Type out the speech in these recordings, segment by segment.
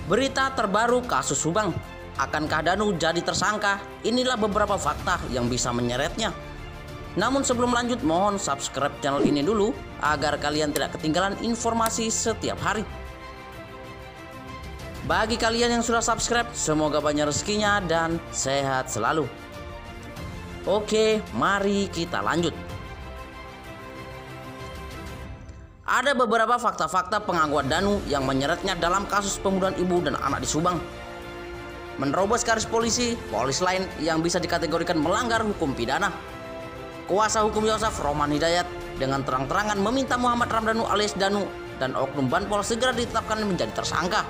Berita terbaru kasus Subang. Akankah Danu jadi tersangka? Inilah beberapa fakta yang bisa menyeretnya. Namun sebelum lanjut, mohon subscribe channel ini dulu agar kalian tidak ketinggalan informasi setiap hari. Bagi kalian yang sudah subscribe, semoga banyak rezekinya dan sehat selalu. Oke, mari kita lanjut. Ada beberapa fakta-fakta pengakuan Danu yang menyeretnya dalam kasus pembunuhan ibu dan anak di Subang. Menerobos garis polisi lain yang bisa dikategorikan melanggar hukum pidana. Kuasa hukum Yosef, Roman Hidayat, dengan terang-terangan meminta Muhammad Ramdhanu alias Danu dan oknum Banpol segera ditetapkan menjadi tersangka.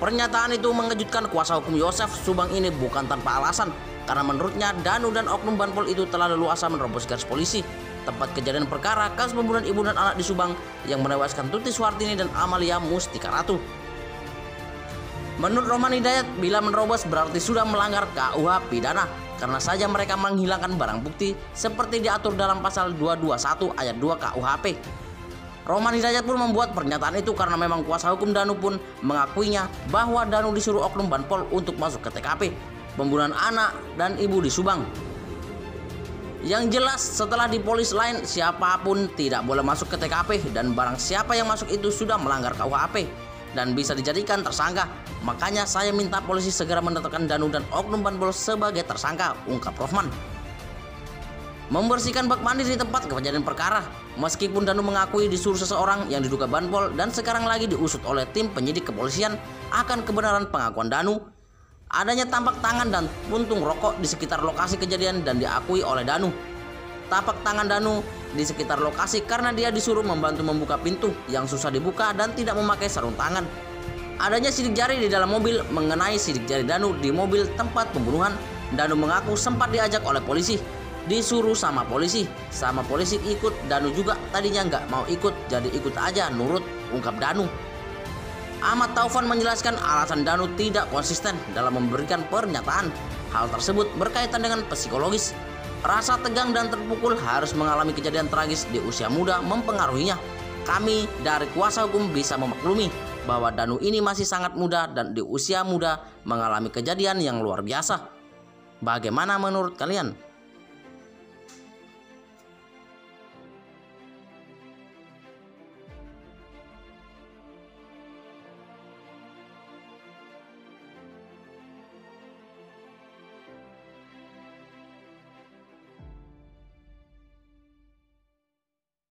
Pernyataan itu mengejutkan kuasa hukum Yosef Subang ini bukan tanpa alasan, karena menurutnya Danu dan oknum Banpol itu telah leluasa menerobos garis polisi tempat kejadian perkara kasus pembunuhan ibu dan anak di Subang yang menewaskan Tuti Suhartini dan Amalia Mustika Ratu. Menurut Roman Hidayat, bila menerobos berarti sudah melanggar KUH pidana karena saja mereka menghilangkan barang bukti seperti diatur dalam pasal 221 ayat 2 KUHP. Roman Hidayat pun membuat pernyataan itu karena memang kuasa hukum Danu pun mengakuinya bahwa Danu disuruh oknum Banpol untuk masuk ke TKP pembunuhan anak dan ibu di Subang. Yang jelas setelah dipolis lain, siapapun tidak boleh masuk ke TKP dan barang siapa yang masuk itu sudah melanggar KUHP dan bisa dijadikan tersangka. Makanya saya minta polisi segera menetapkan Danu dan oknum Banpol sebagai tersangka, ungkap Rohman. Membersihkan bak mandi di tempat kejadian perkara. Meskipun Danu mengakui disuruh seseorang yang diduga Banpol dan sekarang lagi diusut oleh tim penyidik kepolisian akan kebenaran pengakuan Danu. Adanya tampak tangan dan puntung rokok di sekitar lokasi kejadian dan diakui oleh Danu. Tapak tangan Danu di sekitar lokasi karena dia disuruh membantu membuka pintu yang susah dibuka dan tidak memakai sarung tangan. Adanya sidik jari di dalam mobil mengenai sidik jari Danu di mobil tempat pembunuhan. Danu mengaku sempat diajak oleh polisi, disuruh sama polisi ikut. Danu juga tadinya nggak mau ikut, jadi ikut aja nurut, ungkap Danu. Ahmad Taufan menjelaskan alasan Danu tidak konsisten dalam memberikan pernyataan. Hal tersebut berkaitan dengan psikologis. Rasa tegang dan terpukul harus mengalami kejadian tragis di usia muda mempengaruhinya. Kami dari kuasa hukum bisa memaklumi bahwa Danu ini masih sangat muda dan di usia muda mengalami kejadian yang luar biasa. Bagaimana menurut kalian?